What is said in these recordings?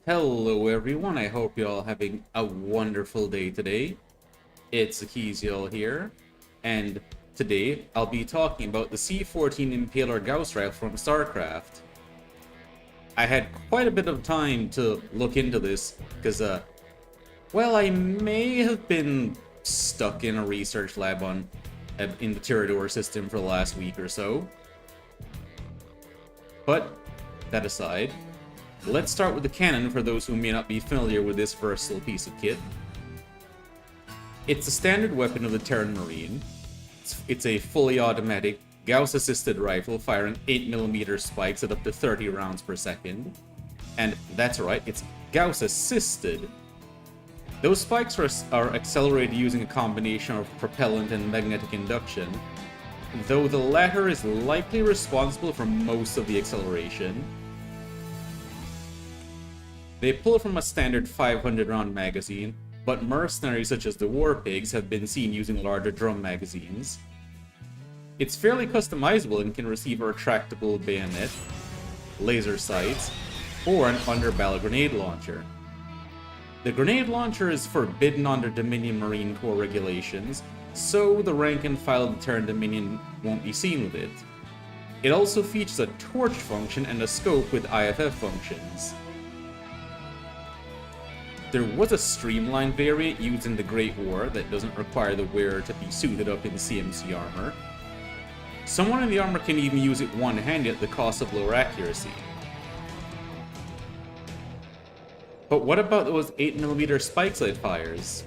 Hello everyone, I hope you're all having a wonderful day today. It's Akizio here, and today I'll be talking about the C14 Impaler Gauss rifle from StarCraft. I had quite a bit of time to look into this, because, I may have been stuck in a research lab in the Tirador system for the last week or so. But, that aside, let's start with the cannon for those who may not be familiar with this versatile piece of kit. It's a standard weapon of the Terran Marine. It's a fully automatic, Gauss-assisted rifle firing 8mm spikes at up to 30 rounds per second. And that's right, it's Gauss-assisted. Those spikes are accelerated using a combination of propellant and magnetic induction, though the latter is likely responsible for most of the acceleration. They pull from a standard 500-round magazine, but mercenaries such as the War Pigs have been seen using larger drum magazines. It's fairly customizable and can receive a retractable bayonet, laser sights, or an underbarrel grenade launcher. The grenade launcher is forbidden under Dominion Marine Corps regulations, so the rank and file of the Terran Dominion won't be seen with it. It also features a torch function and a scope with IFF functions. There was a streamlined variant used in the Great War that doesn't require the wearer to be suited up in CMC armor. Someone in the armor can even use it one-handed at the cost of lower accuracy. But what about those 8mm spikes it fires?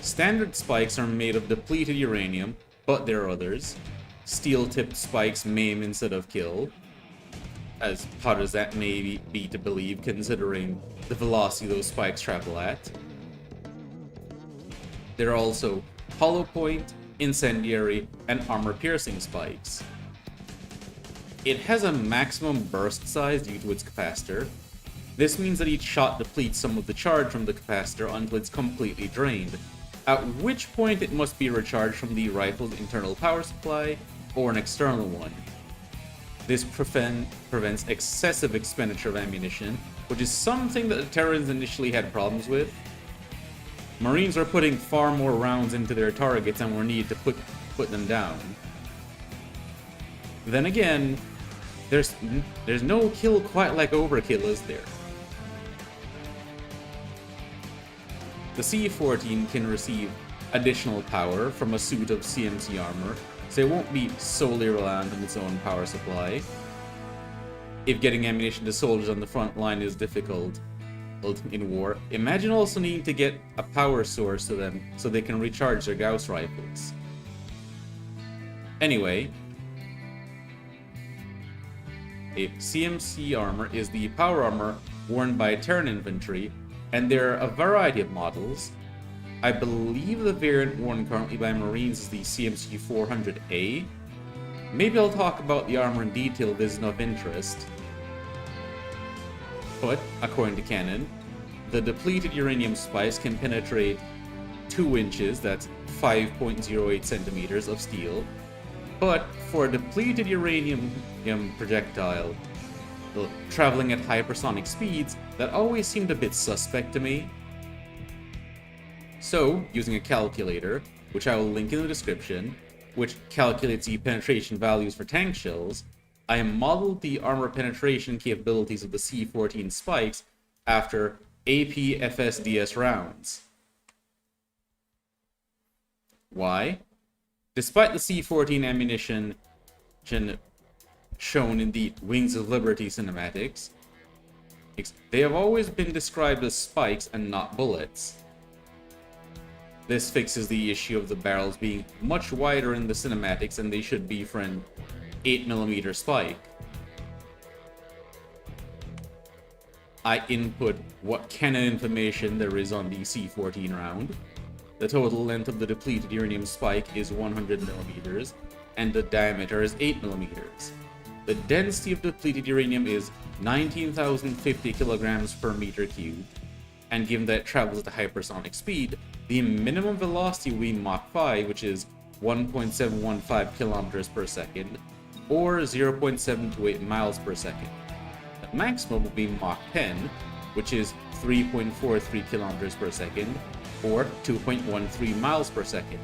Standard spikes are made of depleted uranium, but there are others. Steel-tipped spikes maim instead of kill, as hard as that may be to believe considering the velocity those spikes travel at. There are also hollow point, incendiary, and armor-piercing spikes. It has a maximum burst size due to its capacitor. This means that each shot depletes some of the charge from the capacitor until it's completely drained, at which point it must be recharged from the rifle's internal power supply or an external one. This prevents excessive expenditure of ammunition, which is something that the Terrans initially had problems with. Marines are putting far more rounds into their targets and were needed to put them down. Then again, there's no kill quite like overkill, is there? The C14 can receive additional power from a suit of CMC armor, so it won't be solely reliant on its own power supply. If getting ammunition to soldiers on the front line is difficult in war, imagine also needing to get a power source to them so they can recharge their Gauss rifles. Anyway, a CMC armor is the power armor worn by Terran infantry, and there are a variety of models. I believe the variant worn currently by Marines is the CMC 400A. Maybe I'll talk about the armor in detail if there's enough interest. But, according to canon, the depleted uranium spikes can penetrate 2 inches, that's 5.08 centimeters of steel. But for a depleted uranium projectile traveling at hypersonic speeds, that always seemed a bit suspect to me. So, using a calculator, which I will link in the description, which calculates the penetration values for tank shells, I modeled the armor penetration capabilities of the C14 spikes after APFSDS rounds. Why? Despite the C14 ammunition shown in the Wings of Liberty cinematics, they have always been described as spikes and not bullets. This fixes the issue of the barrels being much wider in the cinematics than they should be for an 8mm spike. I input what cannon information there is on the C14 round. The total length of the depleted uranium spike is 100mm, and the diameter is 8mm. The density of depleted uranium is 19,050 kilograms per meter cubed, and given that it travels at a hypersonic speed, the minimum velocity will be Mach 5, which is 1.715 kilometers per second, or 0.728 miles per second. The maximum will be Mach 10, which is 3.43 kilometers per second, or 2.13 miles per second.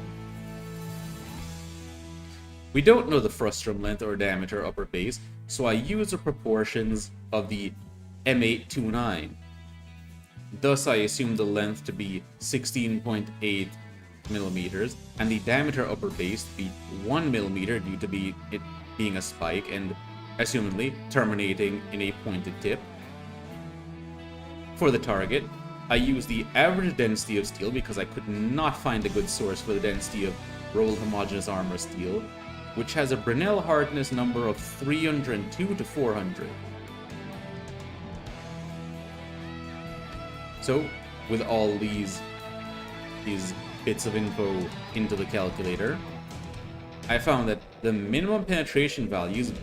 We don't know the frustrum length or diameter upper base, so I use the proportions of the M829. Thus, I assume the length to be 16.8 millimeters, and the diameter upper base to be 1 millimeter due to it being a spike and assumedly terminating in a pointed tip. For the target, I use the average density of steel because I could not find a good source for the density of rolled homogeneous armor steel, which has a Brinell hardness number of 302 to 400. So, with all these bits of info into the calculator, I found that the minimum penetration values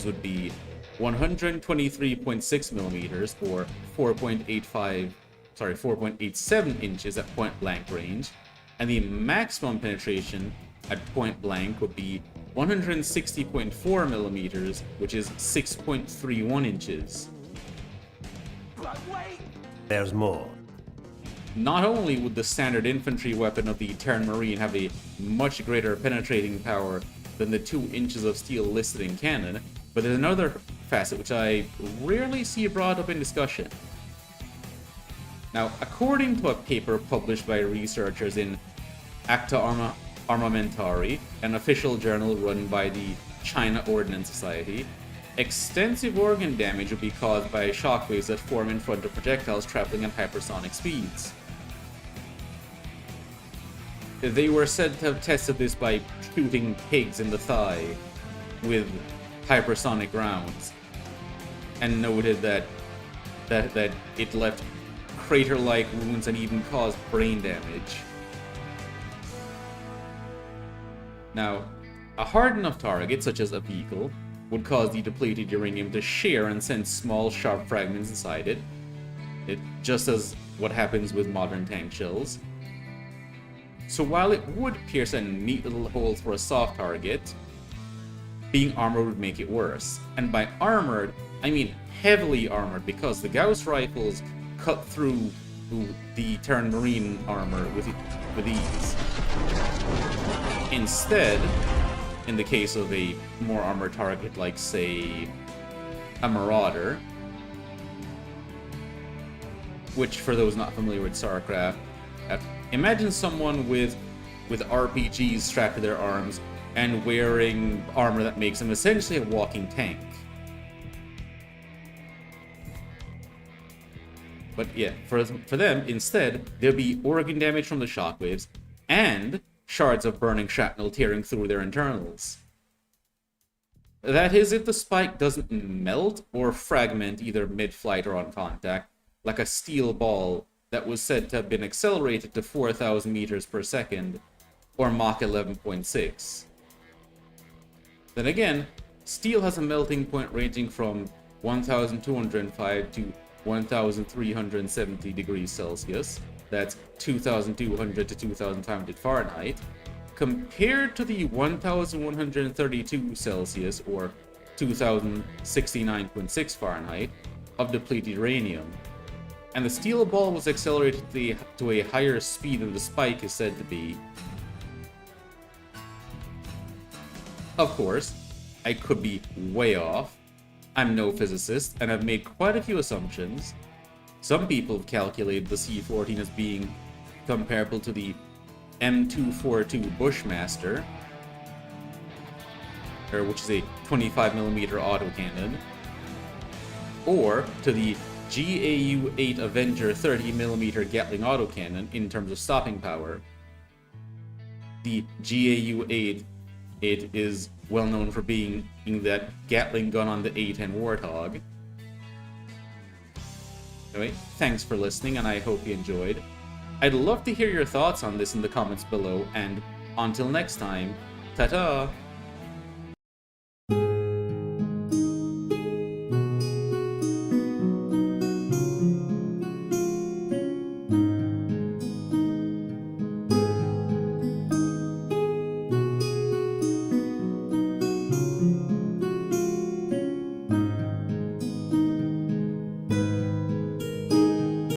would be 123.6 millimeters or 4.87 inches at point blank range, and the maximum penetration at point blank would be 160.4 millimeters, which is 6.31 inches. But wait! There's more. Not only would the standard infantry weapon of the Terran Marine have a much greater penetrating power than the 2 inches of steel listed in canon, but there's another facet which I rarely see brought up in discussion. Now, according to a paper published by researchers in Acta Armamentari, an official journal run by the China Ordnance Society, extensive organ damage would be caused by shockwaves that form in front of projectiles traveling at hypersonic speeds. They were said to have tested this by shooting pigs in the thigh with hypersonic rounds, and noted that it left crater-like wounds and even caused brain damage. Now, a hard enough target, such as a vehicle, would cause the depleted uranium to shear and send small, sharp fragments inside it, just as what happens with modern tank shells. So while it would pierce a neat little hole for a soft target, being armored would make it worse. And by armored, I mean heavily armored, because the Gauss rifles cut through the Terran Marine armor with ease. Instead, in the case of a more armored target like, say, a Marauder, which, for those not familiar with StarCraft, imagine someone with RPGs strapped to their arms and wearing armor that makes them essentially a walking tank. But yeah, for them, instead, there'll be organ damage from the shockwaves and shards of burning shrapnel tearing through their internals. That is, if the spike doesn't melt or fragment either mid-flight or on contact, like a steel ball that was said to have been accelerated to 4,000 meters per second, or Mach 11.6. Then again, steel has a melting point ranging from 1,205 to 1,370 degrees Celsius, that's 2,200 to 2,500 Fahrenheit, compared to the 1,132 Celsius, or 2,069.6 Fahrenheit, of depleted uranium. And the steel ball was accelerated to a higher speed than the spike is said to be. Of course, I could be way off. I'm no physicist, and I've made quite a few assumptions. Some people have calculated the C14 as being comparable to the M242 Bushmaster, which is a 25mm autocannon, or to the GAU-8 Avenger 30mm Gatling autocannon in terms of stopping power. The GAU-8 is well known for being that Gatling gun on the A-10 Warthog. Anyway, thanks for listening, and I hope you enjoyed. I'd love to hear your thoughts on this in the comments below, and until next time, ta-ta!